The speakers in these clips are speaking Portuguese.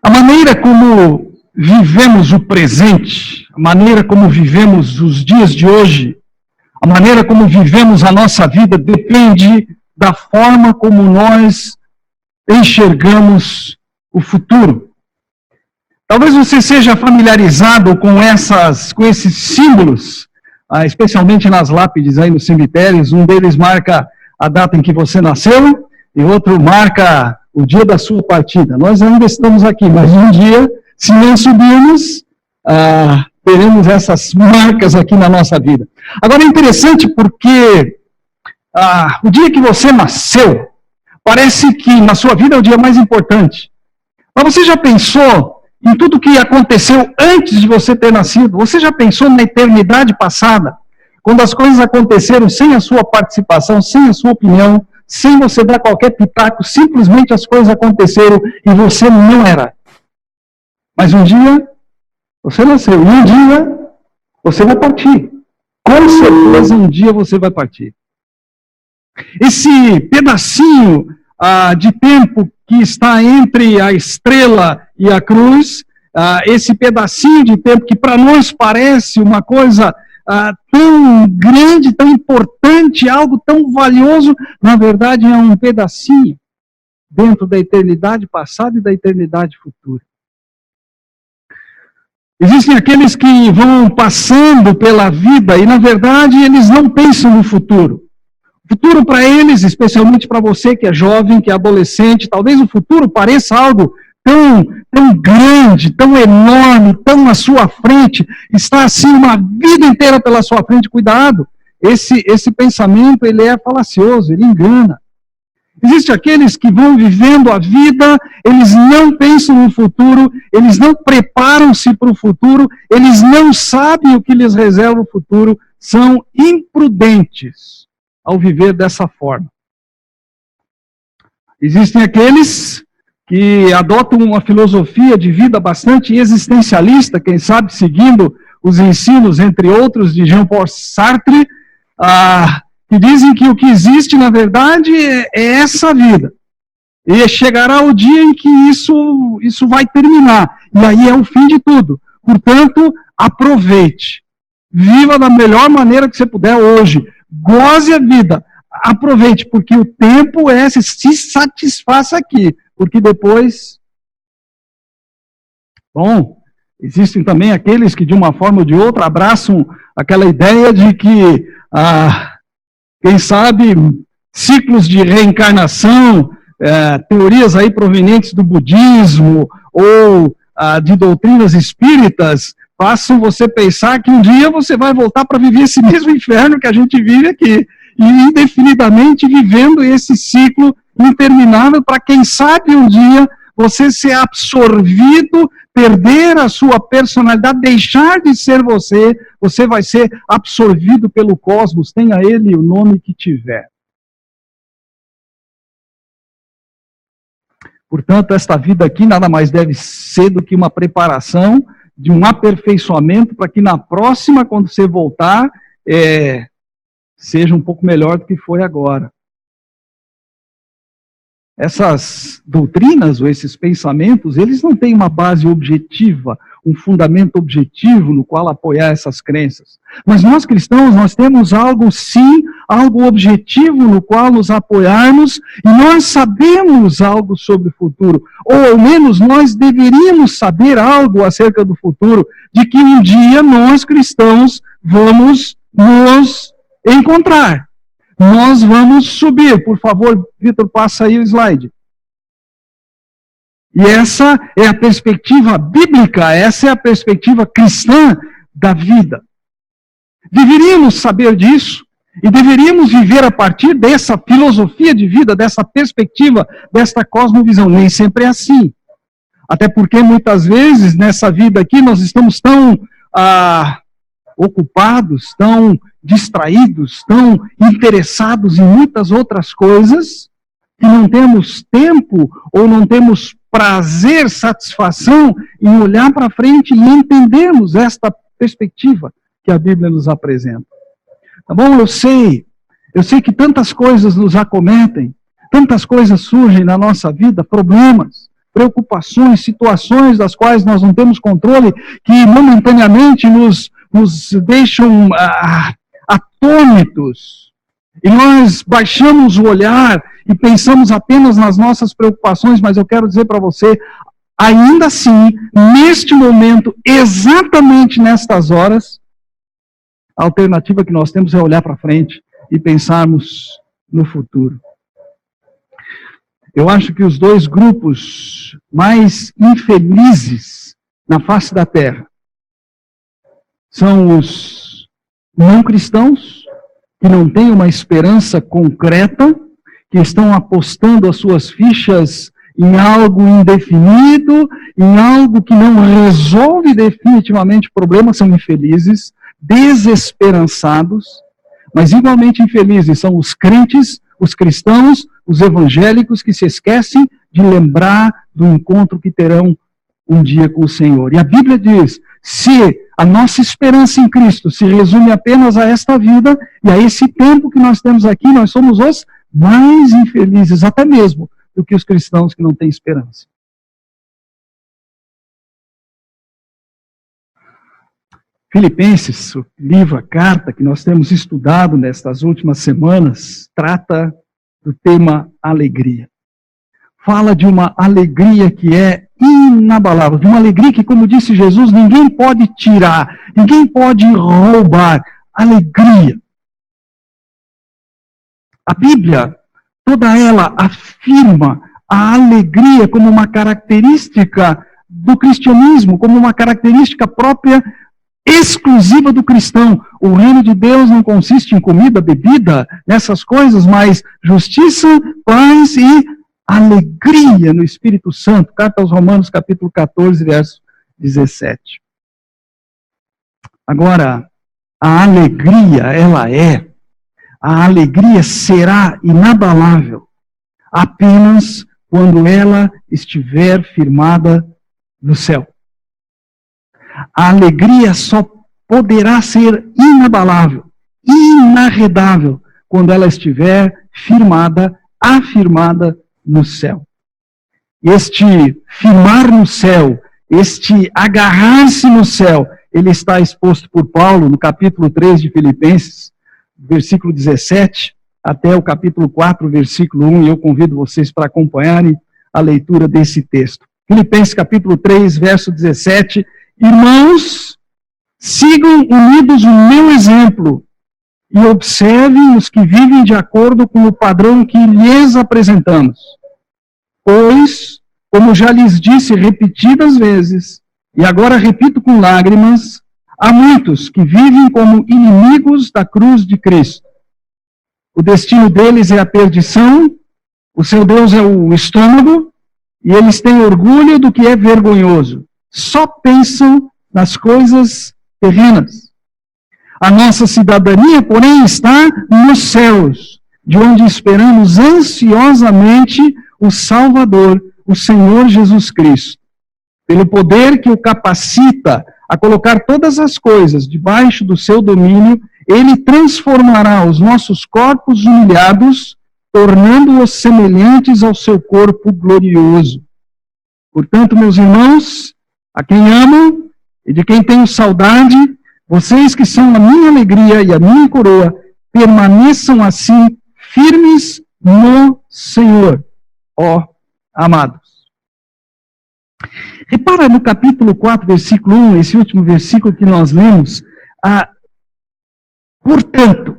A maneira como vivemos o presente, a maneira como vivemos os dias de hoje, a maneira como vivemos a nossa vida depende da forma como nós enxergamos o futuro. Talvez você seja familiarizado com esses símbolos, especialmente nas lápides aí nos cemitérios. Um deles marca a data em que você nasceu e outro marca o dia da sua partida. Nós ainda estamos aqui, mas um dia, se não subirmos, teremos essas marcas aqui na nossa vida. Agora é interessante porque o dia que você nasceu, parece que na sua vida é o dia mais importante. Mas você já pensou em tudo que aconteceu antes de você ter nascido? Você já pensou na eternidade passada? Quando as coisas aconteceram sem a sua participação, sem a sua opinião, sem você dar qualquer pitaco, simplesmente as coisas aconteceram e você não era. Mas um dia, você nasceu, e um dia, você vai partir. Com certeza, um dia você vai partir. Esse pedacinho de tempo que está entre a estrela e a cruz, esse pedacinho de tempo que para nós parece uma coisa tão grande, tão importante, algo tão valioso, na verdade é um pedacinho dentro da eternidade passada e da eternidade futura. Existem aqueles que vão passando pela vida e, na verdade, eles não pensam no futuro. O futuro para eles, especialmente para você que é jovem, que é adolescente, talvez o futuro pareça algo tão grande, tão enorme, tão à sua frente, está assim uma vida inteira pela sua frente. Cuidado, esse pensamento ele é falacioso, ele engana. Existem aqueles que vão vivendo a vida, eles não pensam no futuro, eles não preparam-se para o futuro, eles não sabem o que lhes reserva o futuro, são imprudentes ao viver dessa forma. Existem aqueles que adotam uma filosofia de vida bastante existencialista, quem sabe seguindo os ensinos, entre outros, de Jean-Paul Sartre, que dizem que o que existe, na verdade, é essa vida. E chegará o dia em que isso vai terminar. E aí é o fim de tudo. Portanto, aproveite. Viva da melhor maneira que você puder hoje. Goze a vida. Aproveite, porque o tempo se satisfaça aqui. Porque depois... Bom, existem também aqueles que, de uma forma ou de outra, abraçam aquela ideia de que... quem sabe, ciclos de reencarnação, teorias aí provenientes do budismo ou de doutrinas espíritas, façam você pensar que um dia você vai voltar para viver esse mesmo inferno que a gente vive aqui, e indefinidamente vivendo esse ciclo interminável para, quem sabe, um dia você ser absorvido, perder a sua personalidade, deixar de ser você, você vai ser absorvido pelo cosmos, tenha ele o nome que tiver. Portanto, esta vida aqui nada mais deve ser do que uma preparação de um aperfeiçoamento para que na próxima, quando você voltar, seja um pouco melhor do que foi agora. Essas doutrinas ou esses pensamentos, eles não têm uma base objetiva, um fundamento objetivo no qual apoiar essas crenças. Mas nós cristãos, nós temos algo sim, algo objetivo no qual nos apoiarmos, e nós sabemos algo sobre o futuro, ou ao menos nós deveríamos saber algo acerca do futuro, de que um dia nós cristãos vamos nos encontrar. Nós vamos subir. Por favor, Vitor, passa aí o slide. E essa é a perspectiva bíblica, essa é a perspectiva cristã da vida. Deveríamos saber disso e deveríamos viver a partir dessa filosofia de vida, dessa perspectiva, desta cosmovisão. Nem sempre é assim. Até porque muitas vezes nessa vida aqui nós estamos tão ocupados, tão distraídos, tão interessados em muitas outras coisas, que não temos tempo ou não temos prazer, satisfação em olhar para frente e entendermos esta perspectiva que a Bíblia nos apresenta. Tá bom? Eu sei que tantas coisas nos acometem, tantas coisas surgem na nossa vida, problemas, preocupações, situações das quais nós não temos controle, que momentaneamente nos deixam atônitos. E nós baixamos o olhar e pensamos apenas nas nossas preocupações, mas eu quero dizer para você, ainda assim, neste momento, exatamente nestas horas, a alternativa que nós temos é olhar para frente e pensarmos no futuro. Eu acho que os dois grupos mais infelizes na face da terra são os não cristãos, que não têm uma esperança concreta, que estão apostando as suas fichas em algo indefinido, em algo que não resolve definitivamente o problema, são infelizes, desesperançados, mas igualmente infelizes são os crentes, os cristãos, os evangélicos que se esquecem de lembrar do encontro que terão um dia com o Senhor. E a Bíblia diz, se a nossa esperança em Cristo se resume apenas a esta vida e a esse tempo que nós temos aqui, nós somos os mais infelizes, até mesmo, do que os cristãos que não têm esperança. Filipenses, o livro, a carta que nós temos estudado nestas últimas semanas, trata do tema alegria. Fala de uma alegria que é inabalável, de uma alegria que, como disse Jesus, ninguém pode tirar, ninguém pode roubar. Alegria. A Bíblia, toda ela afirma a alegria como uma característica do cristianismo, como uma característica própria, exclusiva do cristão. O reino de Deus não consiste em comida, bebida, nessas coisas, mas justiça, paz e alegria no Espírito Santo. Carta aos Romanos, capítulo 14, verso 17. Agora, a alegria será inabalável apenas quando ela estiver firmada no céu. A alegria só poderá ser inabalável, inarredável, quando ela estiver afirmada no céu. Este firmar no céu, este agarrar-se no céu, ele está exposto por Paulo no capítulo 3 de Filipenses, versículo 17, até o capítulo 4, versículo 1, e eu convido vocês para acompanharem a leitura desse texto. Filipenses capítulo 3, verso 17, irmãos, sigam unidos o meu exemplo e observem os que vivem de acordo com o padrão que lhes apresentamos. Pois, como já lhes disse repetidas vezes, e agora repito com lágrimas, há muitos que vivem como inimigos da cruz de Cristo. O destino deles é a perdição, o seu Deus é o estômago, e eles têm orgulho do que é vergonhoso. Só pensam nas coisas terrenas. A nossa cidadania, porém, está nos céus, de onde esperamos ansiosamente o Salvador, o Senhor Jesus Cristo. Pelo poder que o capacita a colocar todas as coisas debaixo do seu domínio, ele transformará os nossos corpos humilhados, tornando-os semelhantes ao seu corpo glorioso. Portanto, meus irmãos, a quem amo e de quem tenho saudade, vocês que são a minha alegria e a minha coroa, permaneçam assim firmes no Senhor, ó amados. Repara no capítulo 4, versículo 1, esse último versículo que nós lemos, portanto.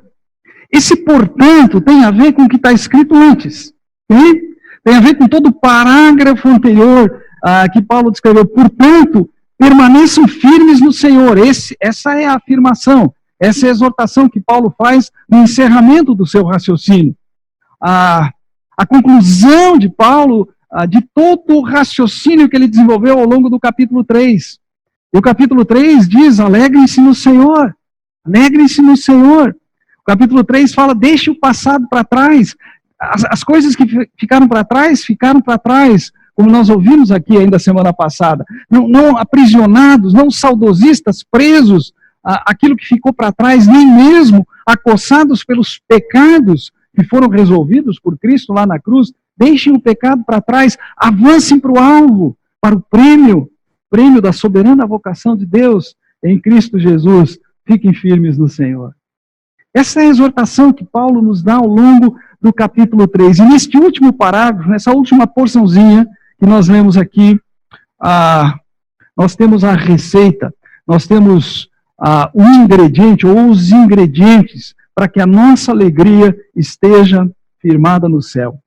Esse portanto tem a ver com o que está escrito antes. Tem a ver com todo o parágrafo anterior que Paulo descreveu. Portanto, permaneçam firmes no Senhor. Essa é a afirmação, essa é a exortação que Paulo faz no encerramento do seu raciocínio. A conclusão de Paulo, de todo o raciocínio que ele desenvolveu ao longo do capítulo 3. E o capítulo 3 diz, alegrem-se no Senhor. Alegrem-se no Senhor. O capítulo 3 fala, deixe o passado para trás. As coisas que ficaram para trás, como nós ouvimos aqui ainda semana passada. Não aprisionados, não saudosistas, presos àquilo que ficou para trás, nem mesmo acossados pelos pecados que foram resolvidos por Cristo lá na cruz. deixem o pecado para trás, avancem para o alvo, para o prêmio da soberana vocação de Deus em Cristo Jesus. Fiquem firmes no Senhor. Essa é a exortação que Paulo nos dá ao longo do capítulo 3. E neste último parágrafo, nessa última porçãozinha que nós lemos aqui, nós temos a receita, nós temos o ingrediente ou os ingredientes para que a nossa alegria esteja firmada no céu.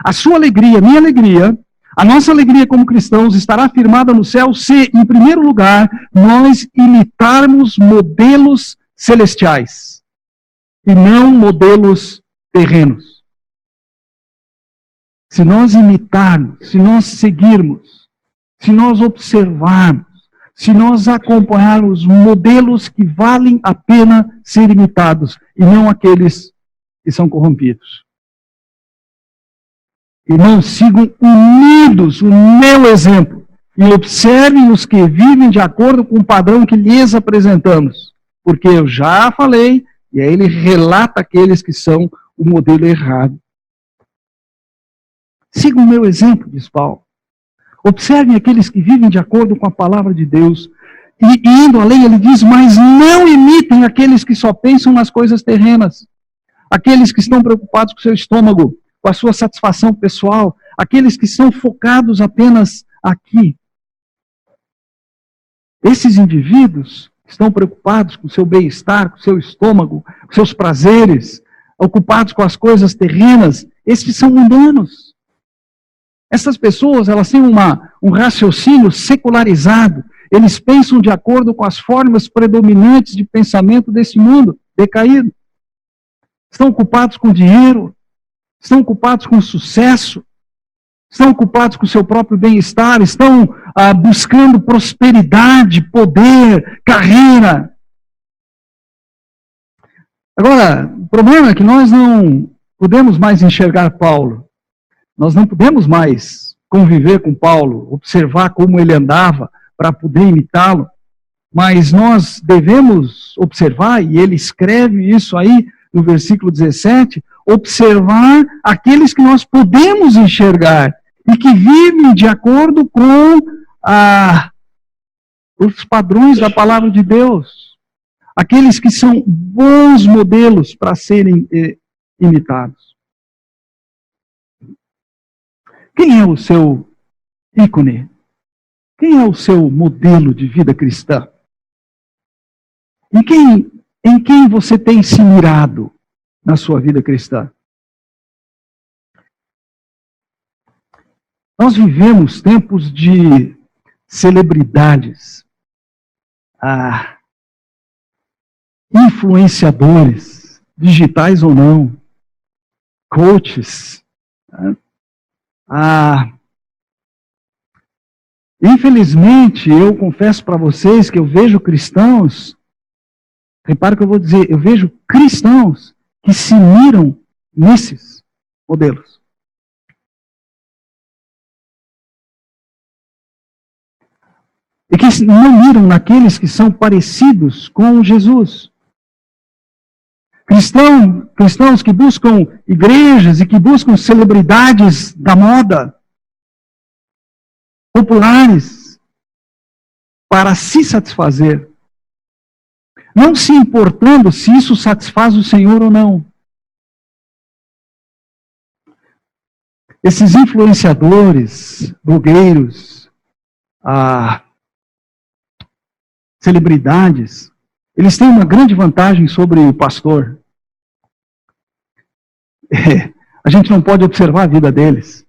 A sua alegria, minha alegria, a nossa alegria como cristãos estará firmada no céu se, em primeiro lugar, nós imitarmos modelos celestiais e não modelos terrenos. Se nós imitarmos, se nós seguirmos, se nós observarmos, se nós acompanharmos modelos que valem a pena ser imitados e não aqueles que são corrompidos. Irmãos, sigam unidos o meu exemplo e observem os que vivem de acordo com o padrão que lhes apresentamos. Porque eu já falei, e aí ele relata aqueles que são o modelo errado. Sigam o meu exemplo, diz Paulo. Observem aqueles que vivem de acordo com a palavra de Deus. E indo além, ele diz, mas não imitem aqueles que só pensam nas coisas terrenas. Aqueles que estão preocupados com o seu estômago, com a sua satisfação pessoal. Aqueles que são focados apenas aqui. Esses indivíduos estão preocupados com o seu bem-estar, com o seu estômago, com seus prazeres, ocupados com as coisas terrenas. Esses são mundanos. Essas pessoas, elas têm um raciocínio secularizado. Eles pensam de acordo com as formas predominantes de pensamento desse mundo decaído. Estão ocupados com dinheiro, estão ocupados com sucesso, estão ocupados com o seu próprio bem-estar, estão buscando prosperidade, poder, carreira. Agora, o problema é que nós não podemos mais enxergar Paulo. Nós não podemos mais conviver com Paulo, observar como ele andava para poder imitá-lo, mas nós devemos observar, e ele escreve isso aí no versículo 17, observar aqueles que nós podemos enxergar e que vivem de acordo com os padrões da palavra de Deus. Aqueles que são bons modelos para serem imitados. Quem é o seu ícone? Quem é o seu modelo de vida cristã? Em quem você tem se mirado na sua vida cristã? Nós vivemos tempos de celebridades, influenciadores, digitais ou não, coaches, infelizmente, eu confesso para vocês que eu vejo cristãos, repare o que eu vou dizer, eu vejo cristãos que se miram nesses modelos. E que não miram naqueles que são parecidos com Jesus. Cristãos que buscam igrejas e que buscam celebridades da moda, populares, para se satisfazer. Não se importando se isso satisfaz o Senhor ou não. Esses influenciadores, blogueiros, celebridades, eles têm uma grande vantagem sobre o pastor. A gente não pode observar a vida deles.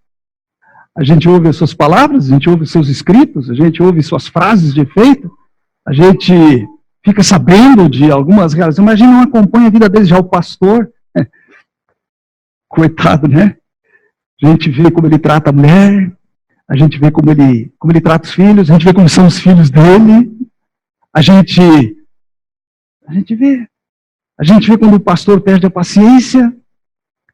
A gente ouve as suas palavras, a gente ouve os seus escritos, a gente ouve suas frases de efeito, a gente fica sabendo de algumas realizações, mas a gente não acompanha a vida deles. Já o pastor, coitado, né? A gente vê como ele trata a mulher, a gente vê como ele trata os filhos, a gente vê como são os filhos dele, a gente vê quando o pastor perde a paciência,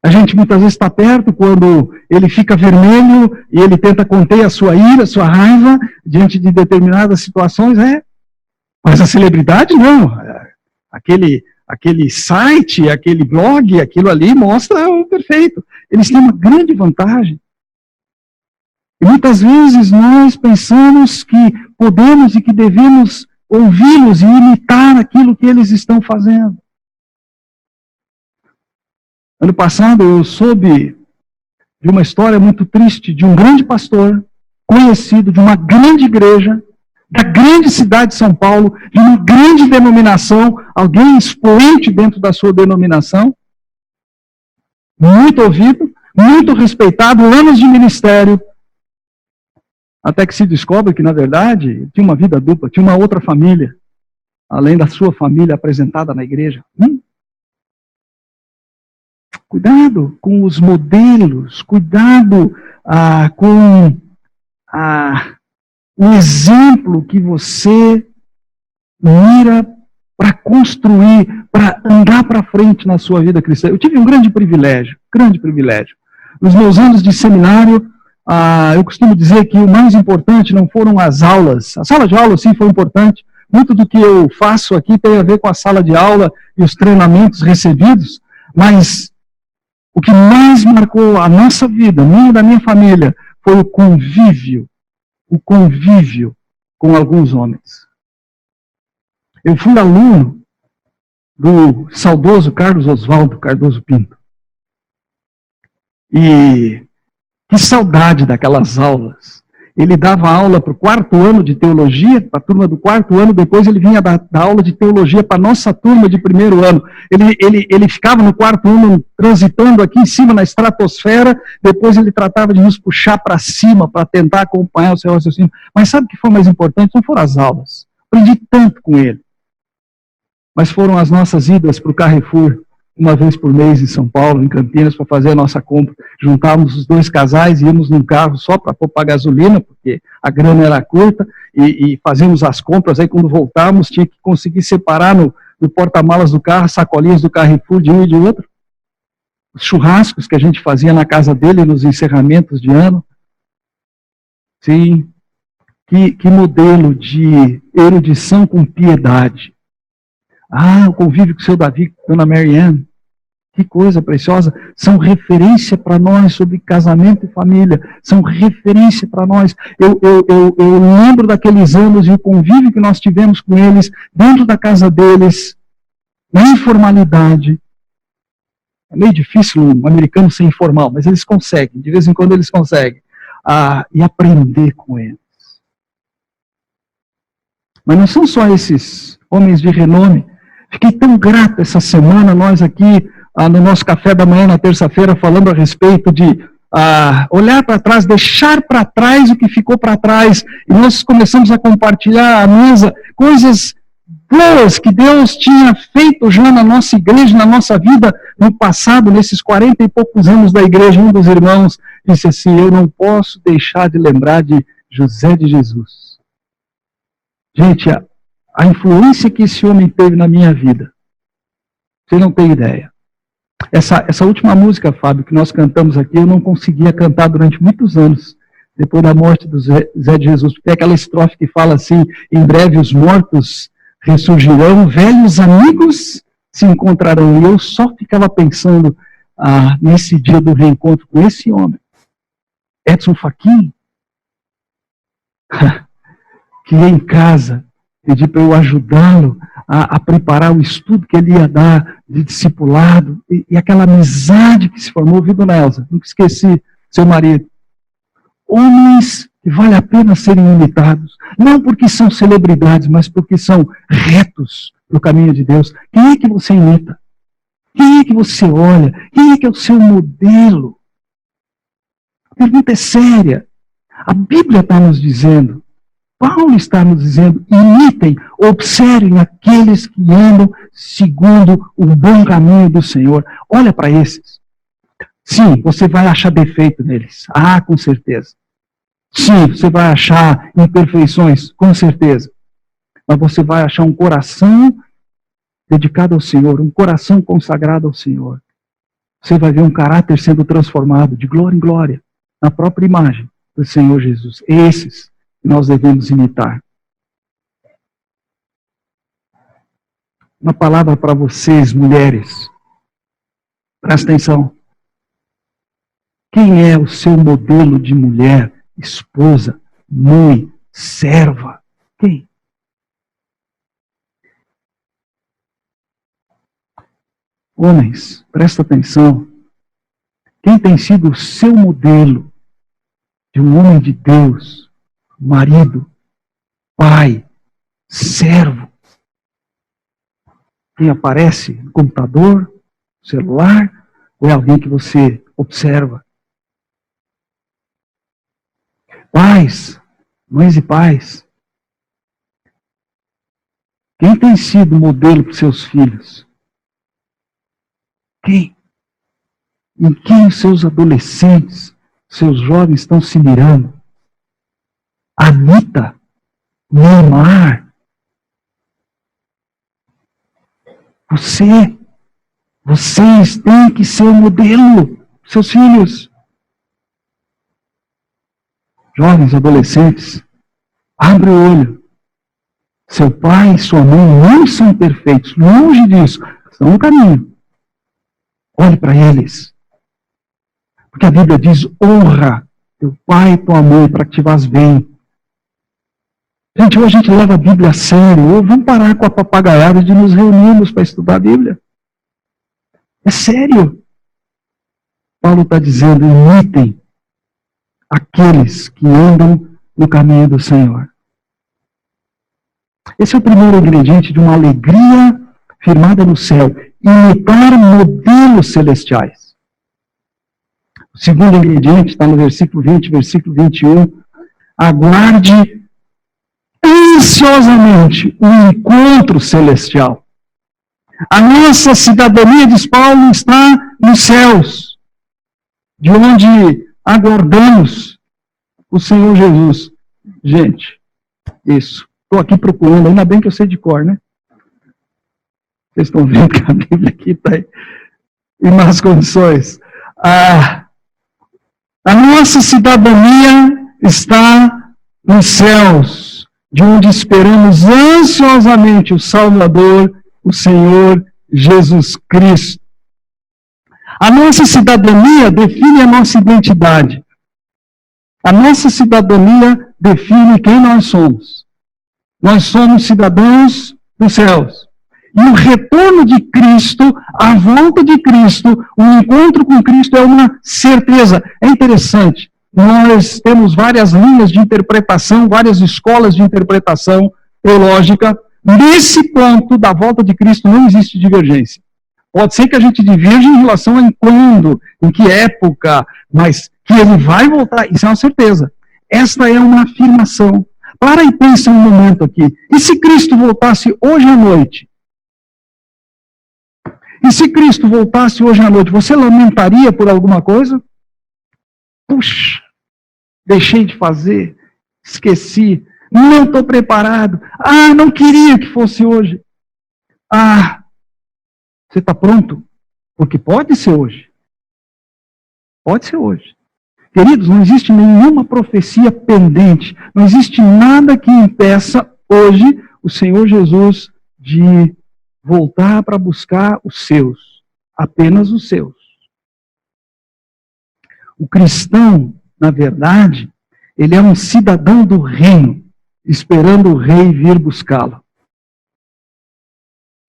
a gente muitas vezes está perto quando ele fica vermelho e ele tenta conter a sua ira, a sua raiva diante de determinadas situações, mas a celebridade não. Aquele site, aquele blog, aquilo ali mostra o perfeito. eles têm uma grande vantagem. E muitas vezes nós pensamos que podemos e que devemos ouvi-los e imitar aquilo que eles estão fazendo. Ano passado eu soube de uma história muito triste de um grande pastor, conhecido, de uma grande igreja, da grande cidade de São Paulo, de uma grande denominação, alguém expoente dentro da sua denominação, muito ouvido, muito respeitado, anos de ministério, até que se descobre que, na verdade, tinha uma vida dupla, tinha uma outra família, além da sua família apresentada na igreja. Cuidado com os modelos, cuidado com o exemplo que você mira para construir, para andar para frente na sua vida cristã. Eu tive um grande privilégio. Nos meus anos de seminário, eu costumo dizer que o mais importante não foram as aulas. A sala de aula, sim, foi importante. Muito do que eu faço aqui tem a ver com a sala de aula e os treinamentos recebidos, mas o que mais marcou a nossa vida, minha e da minha família, foi o convívio com alguns homens. Eu fui aluno do saudoso Carlos Oswaldo Cardoso Pinto. E que saudade daquelas aulas. Ele dava aula para o 4º ano de teologia, para a turma do 4º ano, depois ele vinha dar aula de teologia para a nossa turma de 1º ano. Ele ficava no 4º ano transitando aqui em cima na estratosfera, depois ele tratava de nos puxar para cima para tentar acompanhar o seu raciocínio. Mas sabe o que foi mais importante? Não foram as aulas. Aprendi tanto com ele. Mas foram as nossas idas para o Carrefour, uma vez por mês em São Paulo, em Campinas, para fazer a nossa compra. Juntávamos os 2 casais, íamos num carro só para poupar gasolina, porque a grana era curta, e fazíamos as compras. Aí quando voltávamos, tinha que conseguir separar no porta-malas do carro, sacolinhas do Carrefour de um e de outro. Os churrascos que a gente fazia na casa dele nos encerramentos de ano. Sim, que modelo de erudição com piedade. O convívio com o seu Davi, com a dona Mary Ann, que coisa preciosa, são referência para nós sobre casamento e família, são referência para nós. Eu lembro daqueles anos e o convívio que nós tivemos com eles, dentro da casa deles, na informalidade. É meio difícil um americano ser informal, mas eles conseguem, de vez em quando eles conseguem, e aprender com eles. Mas não são só esses homens de renome. Fiquei tão grato essa semana, nós aqui no nosso café da manhã, na terça-feira, falando a respeito de olhar para trás, deixar para trás o que ficou para trás. E nós começamos a compartilhar à mesa coisas boas que Deus tinha feito já na nossa igreja, na nossa vida, no passado, nesses 40 e poucos anos da igreja. Um dos irmãos disse assim: eu não posso deixar de lembrar de José de Jesus. Gente, a influência que esse homem teve na minha vida, você não tem ideia. Essa última música, Fábio, que nós cantamos aqui, eu não conseguia cantar durante muitos anos, depois da morte do Zé de Jesus. Tem aquela estrofe que fala assim: em breve os mortos ressurgirão, velhos amigos se encontrarão. E eu só ficava pensando nesse dia do reencontro com esse homem, Edson Fachin, que ia em casa, pedi para eu ajudá-lo a preparar o estudo que ele ia dar de discipulado, e aquela amizade que se formou, viu, dona Elza? Nunca esqueci, seu marido. Homens que vale a pena serem imitados, não porque são celebridades, mas porque são retos no caminho de Deus. Quem é que você imita? Quem é que você olha? Quem é que é o seu modelo? A pergunta é séria. A Bíblia está nos dizendo, Paulo está nos dizendo: imitem, observem aqueles que andam segundo o bom caminho do Senhor. Olha para esses. Sim, você vai achar defeito neles. Com certeza. Sim, você vai achar imperfeições, com certeza. Mas você vai achar um coração dedicado ao Senhor, um coração consagrado ao Senhor. Você vai ver um caráter sendo transformado de glória em glória, na própria imagem do Senhor Jesus. Esses que nós devemos imitar. Uma palavra para vocês, mulheres. Presta atenção. Quem é o seu modelo de mulher, esposa, mãe, serva? Quem? Homens, presta atenção. Quem tem sido o seu modelo de um homem de Deus, marido, pai, servo? Quem aparece no computador, no celular, ou é alguém que você observa? Pais, mães e pais, quem tem sido modelo para os seus filhos? Quem? Em quem os seus adolescentes, seus jovens estão se mirando? Anitta, Neymar. Vocês têm que ser o modelo para seus filhos. Jovens, adolescentes, abre o olho. Seu pai e sua mãe não são perfeitos, longe disso, estão no caminho. Olhe para eles. Porque a Bíblia diz, honra teu pai e tua mãe para que te vás bem. Gente, hoje a gente leva a Bíblia a sério. Ou vamos parar com a papagaiada de nos reunirmos para estudar a Bíblia. É sério. Paulo está dizendo, imitem aqueles que andam no caminho do Senhor. Esse é o primeiro ingrediente de uma alegria firmada no céu. Imitar modelos celestiais. O segundo ingrediente está no versículo 20, versículo 21. Aguarde ansiosamente um encontro celestial. A nossa cidadania, diz Paulo, está nos céus, de onde aguardamos o Senhor Jesus. Gente, isso. Estou aqui procurando, ainda bem que eu sei de cor, né? Vocês estão vendo que a Bíblia aqui está em más condições. A nossa cidadania está nos céus, de onde esperamos ansiosamente o Salvador, o Senhor Jesus Cristo. A nossa cidadania define a nossa identidade. A nossa cidadania define quem nós somos. Nós somos cidadãos dos céus. E o retorno de Cristo, a volta de Cristo, o encontro com Cristo é uma certeza. É interessante. Nós temos várias linhas de interpretação, várias escolas de interpretação teológica. Nesse ponto da volta de Cristo não existe divergência. Pode ser que a gente divirja em relação a em quando, em que época, mas que ele vai voltar, isso é uma certeza. Esta é uma afirmação. Para e pensa um momento aqui. E se Cristo voltasse hoje à noite? E se Cristo voltasse hoje à noite, você lamentaria por alguma coisa? Puxa, deixei de fazer, esqueci, não estou preparado. Ah, não queria que fosse hoje. Ah, você está pronto? Porque pode ser hoje. Pode ser hoje. Queridos, não existe nenhuma profecia pendente, não existe nada que impeça hoje o Senhor Jesus de voltar para buscar os seus, apenas os seus. O cristão, na verdade, ele é um cidadão do reino, esperando o rei vir buscá-lo.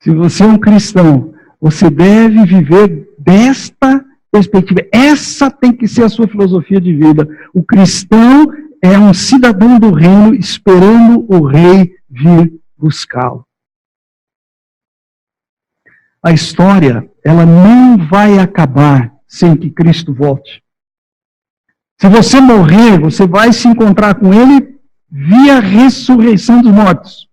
Se você é um cristão, você deve viver desta perspectiva. Essa tem que ser a sua filosofia de vida. O cristão é um cidadão do reino esperando o rei vir buscá-lo. A história, ela não vai acabar sem que Cristo volte. Se você morrer, você vai se encontrar com ele via ressurreição dos mortos.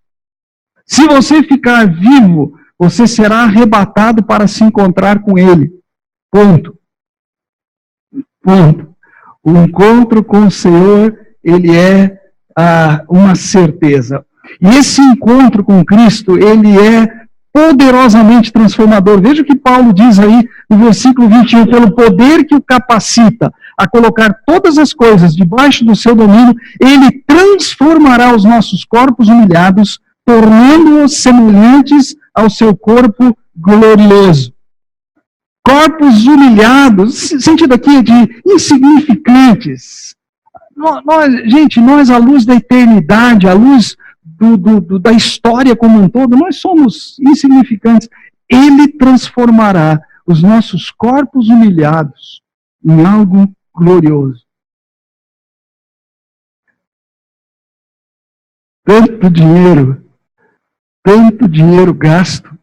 Se você ficar vivo, você será arrebatado para se encontrar com ele. Ponto. Ponto. O encontro com o Senhor, ele é uma certeza. E esse encontro com Cristo, ele é poderosamente transformador. Veja o que Paulo diz aí no versículo 21, pelo poder que o capacita a colocar todas as coisas debaixo do seu domínio, ele transformará os nossos corpos humilhados, tornando-os semelhantes ao seu corpo glorioso. corpos humilhados, sentido aqui de insignificantes. Gente, nós, à luz da eternidade, à luz da história como um todo, nós somos insignificantes. Ele transformará os nossos corpos humilhados em algo glorioso. Tanto dinheiro gasto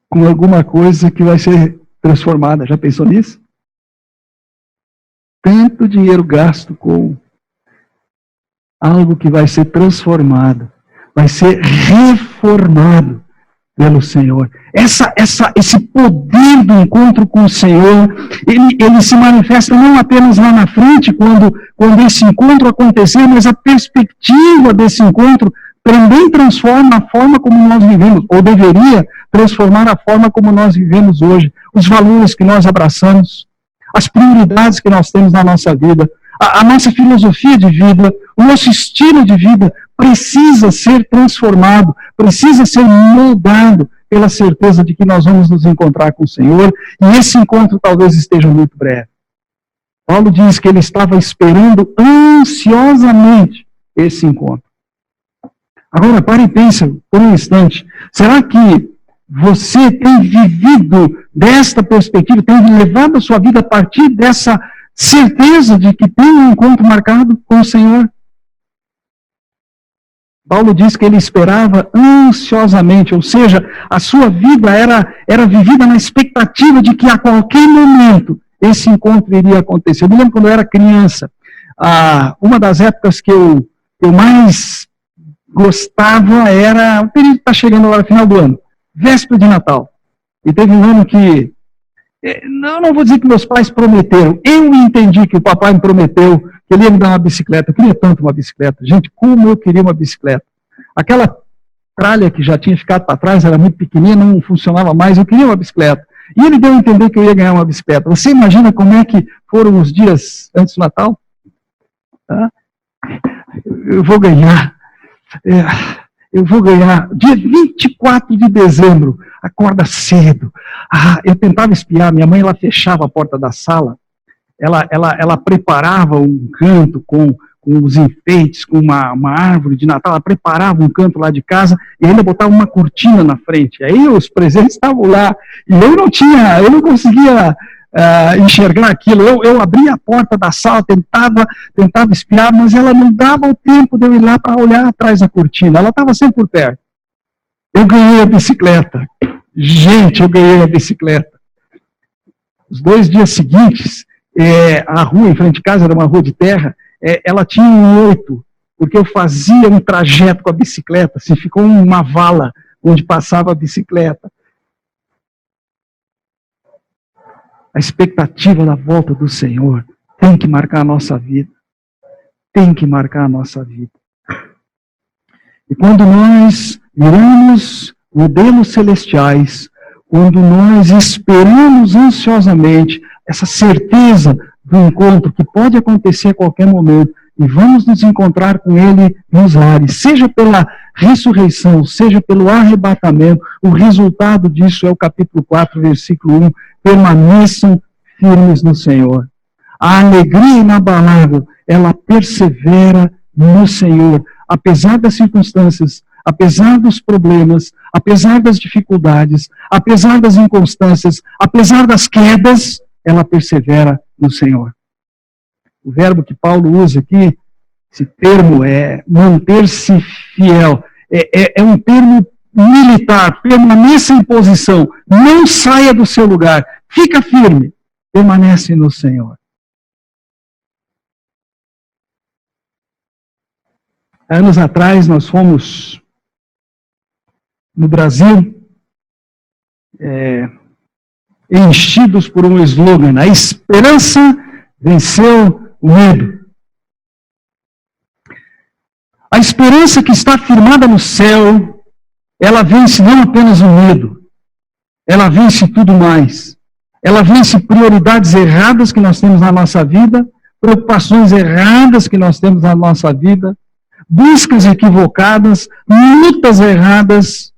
com alguma coisa que vai ser transformada. Já pensou nisso? Tanto dinheiro gasto com algo que vai ser transformado, vai ser reformado pelo Senhor. Esse poder do encontro com o Senhor, ele se manifesta não apenas lá na frente, quando esse encontro acontecer, mas a perspectiva desse encontro também transforma a forma como nós vivemos, ou deveria transformar a forma como nós vivemos hoje, os valores que nós abraçamos, as prioridades que nós temos na nossa vida, a nossa filosofia de vida, o nosso estilo de vida precisa ser transformado, precisa ser moldado pela certeza de que nós vamos nos encontrar com o Senhor, e esse encontro talvez esteja muito breve. Paulo diz que ele estava esperando ansiosamente esse encontro. Agora, pare e pense por um instante. Será que você tem vivido desta perspectiva, tem levado a sua vida a partir dessa certeza de que tem um encontro marcado com o Senhor? Paulo diz que ele esperava ansiosamente, ou seja, a sua vida era vivida na expectativa de que a qualquer momento esse encontro iria acontecer. Eu me lembro quando eu era criança, uma das épocas que eu mais gostava era, o período está chegando agora, final do ano, véspera de Natal. E teve um ano que, não vou dizer que meus pais prometeram, eu entendi que o papai me prometeu que ele ia me dar uma bicicleta. Eu queria tanto uma bicicleta. Gente, como eu queria uma bicicleta. Aquela tralha que já tinha ficado para trás, era muito pequenininha, não funcionava mais, eu queria uma bicicleta. E ele deu a entender que eu ia ganhar uma bicicleta. Você imagina como é que foram os dias antes do Natal? Eu vou ganhar. Dia 24 de dezembro, acorda cedo. Eu tentava espiar, minha mãe, ela fechava a porta da sala, ela preparava um canto com os enfeites, com uma árvore de Natal, ela preparava um canto lá de casa e ainda botava uma cortina na frente. Aí os presentes estavam lá e eu não conseguia enxergar aquilo. Eu abria a porta da sala, tentava espiar, mas ela não dava o tempo de eu ir lá para olhar atrás da cortina. Ela estava sempre por perto. Eu ganhei a bicicleta. Gente, eu ganhei a bicicleta. Os 2 dias seguintes, a rua em frente de casa era uma rua de terra, ela tinha um 8, porque eu fazia um trajeto com a bicicleta, assim, ficou uma vala onde passava a bicicleta. A expectativa da volta do Senhor tem que marcar a nossa vida. Tem que marcar a nossa vida. E quando nós miramos modelos celestiais, quando nós esperamos ansiosamente essa certeza do encontro que pode acontecer a qualquer momento, e vamos nos encontrar com Ele nos ares, seja pela ressurreição, seja pelo arrebatamento, o resultado disso é o capítulo 4, versículo 1, permaneçam firmes no Senhor. A alegria inabalável, ela persevera no Senhor, apesar das circunstâncias, apesar dos problemas, apesar das dificuldades, apesar das inconstâncias, apesar das quedas, ela persevera no Senhor. O verbo que Paulo usa aqui, esse termo é manter-se fiel, é um termo militar, permaneça em posição, não saia do seu lugar, fica firme, permanece no Senhor. Anos atrás nós fomos no Brasil, enchidos por um slogan: a esperança venceu o medo. A esperança que está firmada no céu, ela vence não apenas o medo, ela vence tudo mais. Ela vence prioridades erradas que nós temos na nossa vida, preocupações erradas que nós temos na nossa vida, buscas equivocadas, lutas erradas,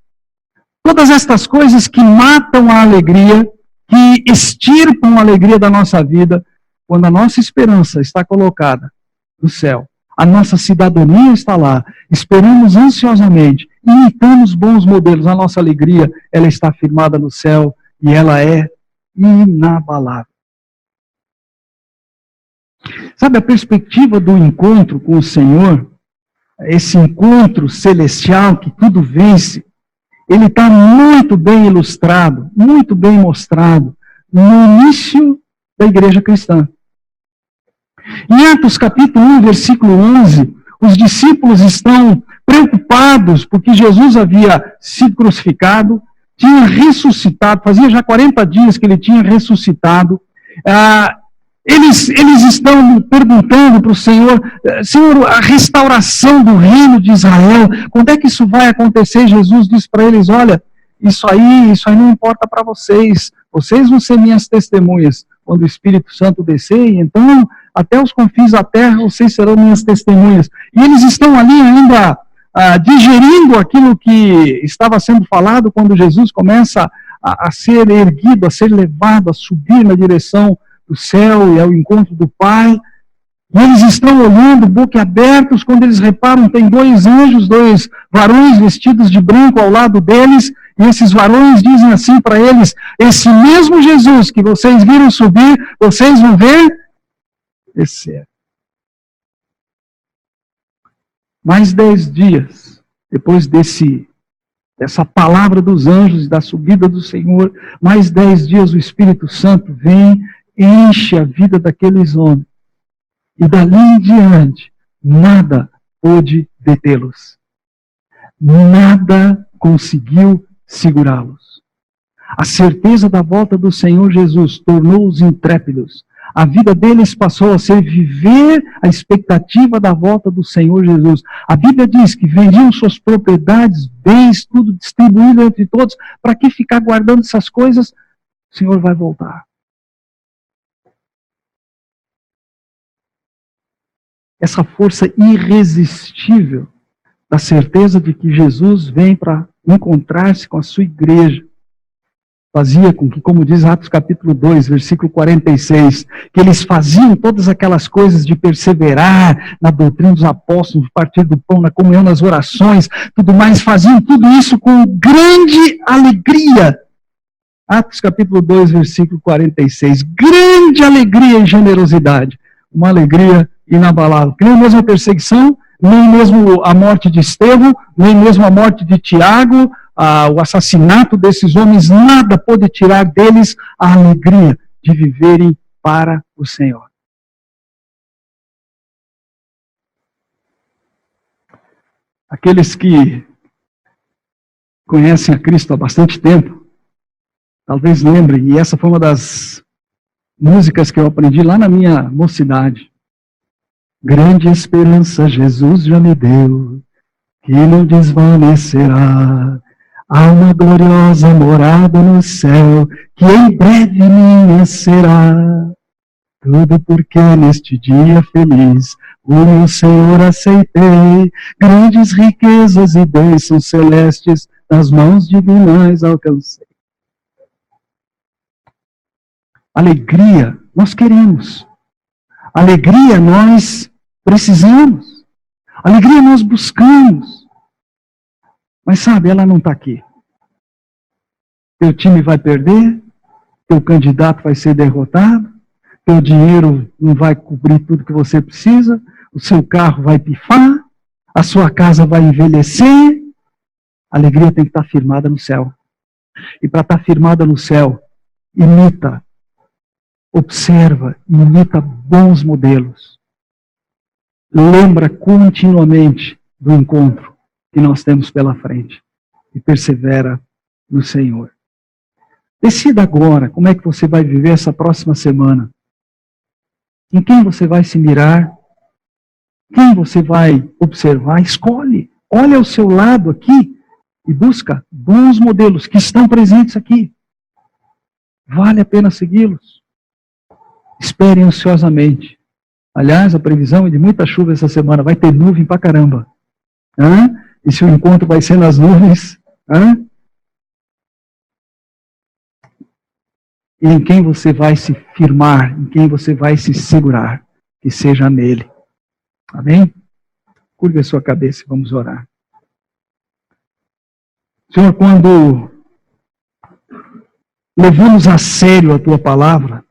todas estas coisas que matam a alegria, que extirpam a alegria da nossa vida, quando a nossa esperança está colocada no céu. A nossa cidadania está lá. Esperamos ansiosamente, imitamos bons modelos. A nossa alegria, ela está firmada no céu e ela é inabalável. Sabe, a perspectiva do encontro com o Senhor, esse encontro celestial que tudo vence, ele está muito bem ilustrado, muito bem mostrado no início da igreja cristã. Em Atos capítulo 1, versículo 11, os discípulos estão preocupados porque Jesus havia sido crucificado, tinha ressuscitado, fazia já 40 dias que ele tinha ressuscitado. Eles estão perguntando para o Senhor, Senhor, a restauração do reino de Israel, quando é que isso vai acontecer? Jesus disse para eles, olha, isso aí não importa para vocês vão ser minhas testemunhas quando o Espírito Santo descer, e então até os confins da terra vocês serão minhas testemunhas. E eles estão ali ainda digerindo aquilo que estava sendo falado quando Jesus começa a ser erguido, a ser levado, a subir na direção do céu e ao encontro do Pai. E eles estão olhando, boquiabertos, quando eles reparam, tem dois anjos, dois varões vestidos de branco ao lado deles, e esses varões dizem assim para eles, esse mesmo Jesus que vocês viram subir, vocês vão ver descer. Mais 10 dias, depois dessa palavra dos anjos, da subida do Senhor, mais 10 dias o Espírito Santo vem, enche a vida daqueles homens. E dali em diante, nada pôde detê-los. Nada conseguiu segurá-los. A certeza da volta do Senhor Jesus tornou-os intrépidos. A vida deles passou a ser viver a expectativa da volta do Senhor Jesus. A Bíblia diz que vendiam suas propriedades, bens, tudo distribuído entre todos. Para que ficar guardando essas coisas? O Senhor vai voltar. Essa força irresistível da certeza de que Jesus vem para encontrar-se com a sua igreja, fazia com que, como diz Atos capítulo 2, versículo 46, que eles faziam todas aquelas coisas de perseverar na doutrina dos apóstolos, no partir do pão, na comunhão, nas orações, tudo mais, faziam tudo isso com grande alegria. Atos capítulo 2, versículo 46, grande alegria e generosidade, uma alegria inabalável. Nem mesmo a perseguição, nem mesmo a morte de Estevão, nem mesmo a morte de Tiago, o assassinato desses homens, nada pôde tirar deles a alegria de viverem para o Senhor. Aqueles que conhecem a Cristo há bastante tempo, talvez lembrem, e essa foi uma das músicas que eu aprendi lá na minha mocidade. Grande esperança Jesus já me deu, que não desvanecerá. Há uma gloriosa morada no céu, que em breve minha será. Tudo porque neste dia feliz, o meu Senhor aceitei. Grandes riquezas e bênçãos celestes, nas mãos divinas alcancei. Alegria nós queremos. Alegria nós precisamos. Alegria nós buscamos. Mas sabe, ela não está aqui. Teu time vai perder, teu candidato vai ser derrotado, teu dinheiro não vai cobrir tudo que você precisa, o seu carro vai pifar, a sua casa vai envelhecer. A alegria tem que estar firmada no céu. E para estar firmada no céu, imita, observa, imita bons modelos. Lembra continuamente do encontro que nós temos pela frente e persevera no Senhor. Decida agora como é que você vai viver essa próxima semana. Em quem você vai se mirar, quem você vai observar, escolhe. Olha ao seu lado aqui e busca bons modelos que estão presentes aqui. Vale a pena segui-los. Espere ansiosamente. Aliás, a previsão é de muita chuva essa semana, vai ter nuvem pra caramba. E se o encontro vai ser nas nuvens? e em quem você vai se firmar, em quem você vai se segurar, que seja nele. Amém? Curve a sua cabeça e vamos orar. Senhor, quando levamos a sério a Tua palavra,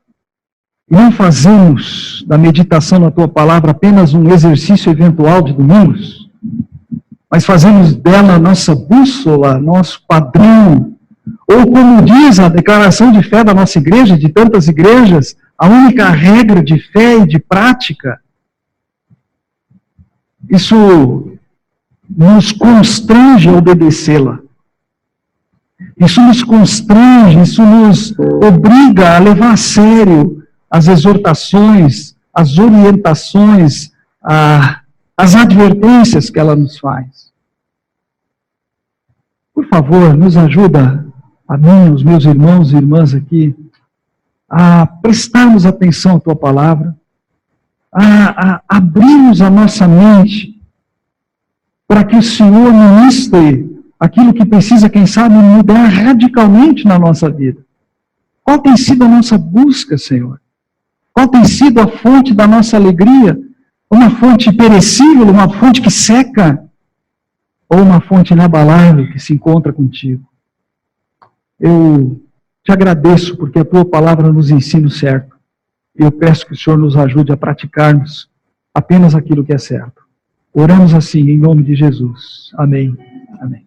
e não fazemos da meditação na Tua palavra apenas um exercício eventual de domingos, mas fazemos dela nossa bússola, nosso padrão, ou como diz a declaração de fé da nossa igreja, de tantas igrejas, a única regra de fé e de prática, isso nos constrange a obedecê-la. Isso nos constrange, isso nos obriga a levar a sério as exortações, as orientações, as advertências que ela nos faz. Por favor, nos ajuda, a mim, os meus irmãos e irmãs aqui, a prestarmos atenção à Tua palavra, a abrirmos a nossa mente para que o Senhor ministre aquilo que precisa, quem sabe, mudar radicalmente na nossa vida. Qual tem sido a nossa busca, Senhor? Qual tem sido a fonte da nossa alegria? Uma fonte perecível, uma fonte que seca? Ou uma fonte inabalável que se encontra contigo? Eu te agradeço porque a Tua palavra nos ensina o certo. E eu peço que o Senhor nos ajude a praticarmos apenas aquilo que é certo. Oramos assim, em nome de Jesus. Amém. Amém.